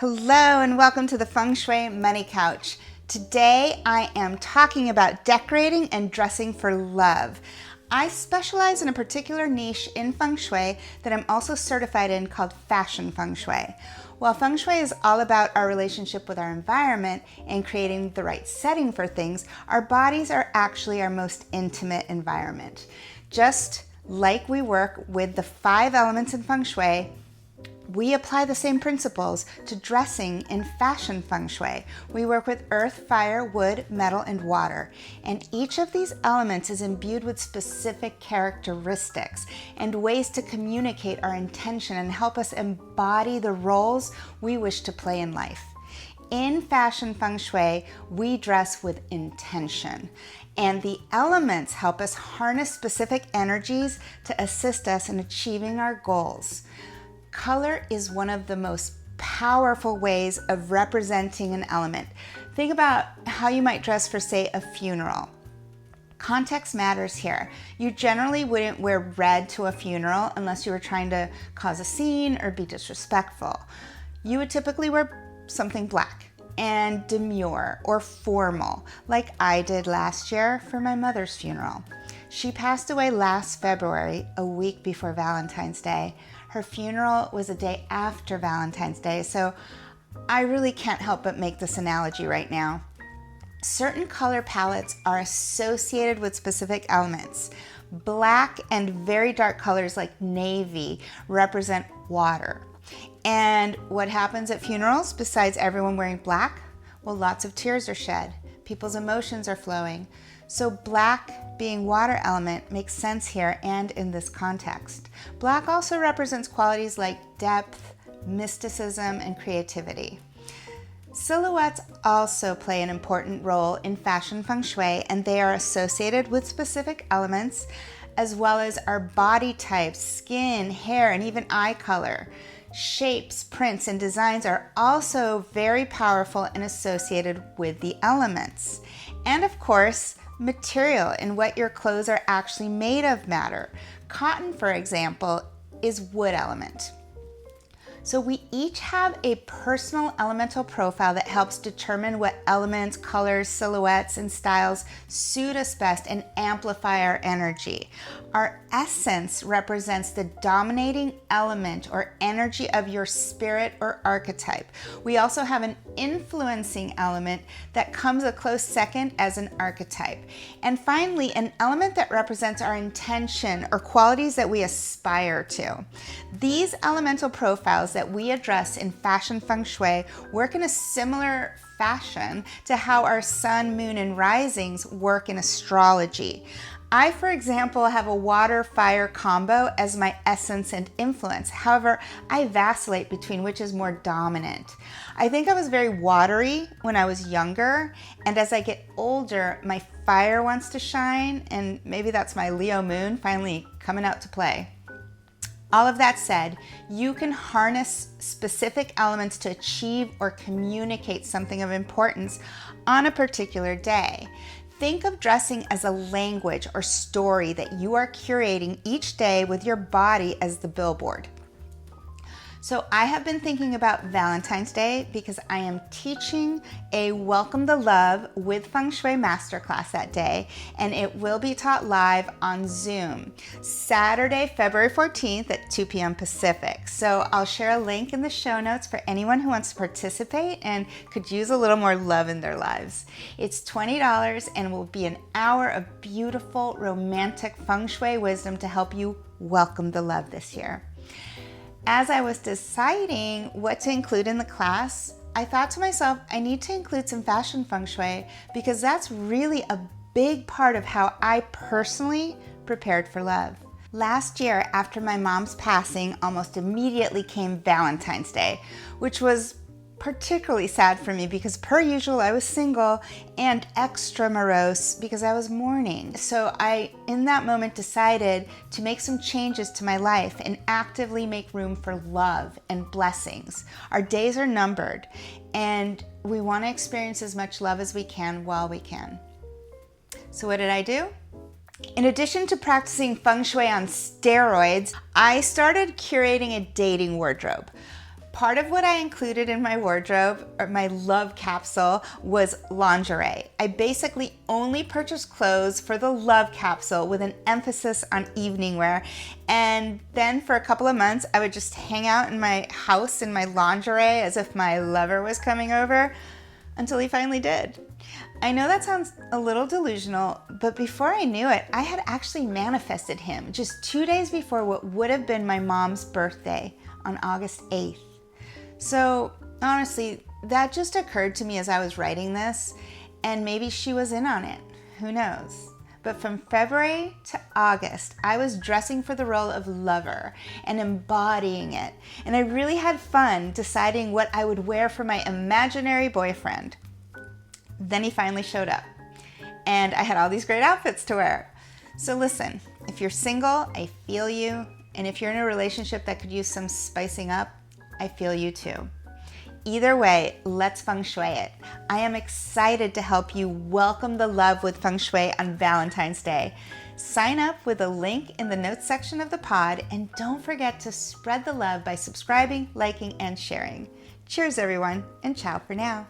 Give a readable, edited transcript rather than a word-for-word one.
Hello and welcome to the Feng Shui Money Couch. Today I am talking about decorating and dressing for love. I specialize in a particular niche in Feng Shui that I'm also certified in called Fashion Feng Shui. While Feng Shui is all about our relationship with our environment and creating the right setting for things, our bodies are actually our most intimate environment. Just like we work with the 5 elements in Feng Shui, we apply the same principles to dressing in Fashion Feng Shui. We work with earth, fire, wood, metal, and water. And each of these elements is imbued with specific characteristics and ways to communicate our intention and help us embody the roles we wish to play in life. In Fashion Feng Shui, we dress with intention. And the elements help us harness specific energies to assist us in achieving our goals. Color is one of the most powerful ways of representing an element. Think about how you might dress for, say, a funeral. Context matters here. You generally wouldn't wear red to a funeral unless you were trying to cause a scene or be disrespectful. You would typically wear something black and demure or formal, like I did last year for my mother's funeral. She passed away last February, a week before Valentine's Day. Her funeral was a day after Valentine's Day, so I really can't help but make this analogy right now. Certain color palettes are associated with specific elements. Black and very dark colors like navy represent water. And what happens at funerals besides everyone wearing black? Well, lots of tears are shed. People's emotions are flowing. So black, being water element, makes sense here and in this context. Black also represents qualities like depth, mysticism, and creativity. Silhouettes also play an important role in Fashion Feng Shui, and they are associated with specific elements as well as our body types, skin, hair, and even eye color. Shapes, prints, and designs are also very powerful and associated with the elements. And of course, material and what your clothes are actually made of matter. Cotton, for example, is wood element. So we each have a personal elemental profile that helps determine what elements, colors, silhouettes, and styles suit us best and amplify our energy. Our essence represents the dominating element or energy of your spirit or archetype. We also have an influencing element that comes a close second as an archetype. And finally, an element that represents our intention or qualities that we aspire to. These elemental profiles that we address in Fashion Feng Shui work in a similar fashion to how our sun, moon, and risings work in astrology. I, for example, have a water-fire combo as my essence and influence. However, I vacillate between which is more dominant. I think I was very watery when I was younger, and as I get older, my fire wants to shine, and maybe that's my Leo moon finally coming out to play. All of that said, you can harness specific elements to achieve or communicate something of importance on a particular day. Think of dressing as a language or story that you are curating each day with your body as the billboard. So I have been thinking about Valentine's Day because I am teaching a Welcome the Love with Feng Shui masterclass that day, and it will be taught live on Zoom, Saturday, February 14th at 2 p.m. Pacific. So I'll share a link in the show notes for anyone who wants to participate and could use a little more love in their lives. It's $20 and will be an hour of beautiful, romantic Feng Shui wisdom to help you welcome the love this year. As I was deciding what to include in the class, I thought to myself, I need to include some Fashion Feng Shui because that's really a big part of how I personally prepared for love. Last year, after my mom's passing, almost immediately came Valentine's Day, which was particularly sad for me because per usual I was single and extra morose because I was mourning. So I, in that moment, decided to make some changes to my life and actively make room for love and blessings. Our days are numbered and we want to experience as much love as we can while we can. So what did I do? In addition to practicing Feng Shui on steroids, I started curating a dating wardrobe. Part of what I included in my wardrobe, or my love capsule, was lingerie. I basically only purchased clothes for the love capsule with an emphasis on evening wear. And then for a couple of months, I would just hang out in my house in my lingerie as if my lover was coming over, until he finally did. I know that sounds a little delusional, but before I knew it, I had actually manifested him just 2 days before what would have been my mom's birthday on August 8th. So honestly, that just occurred to me as I was writing this, and maybe she was in on it. Who knows? But from February to August, I was dressing for the role of lover and embodying it. And I really had fun deciding what I would wear for my imaginary boyfriend. Then he finally showed up, and I had all these great outfits to wear. So listen, if you're single, I feel you. And if you're in a relationship that could use some spicing up, I feel you too. Either way, let's feng shui it. I am excited to help you welcome the love with feng shui on Valentine's Day. Sign up with a link in the notes section of the pod, and don't forget to spread the love by subscribing, liking, and sharing. Cheers, everyone, and ciao for now.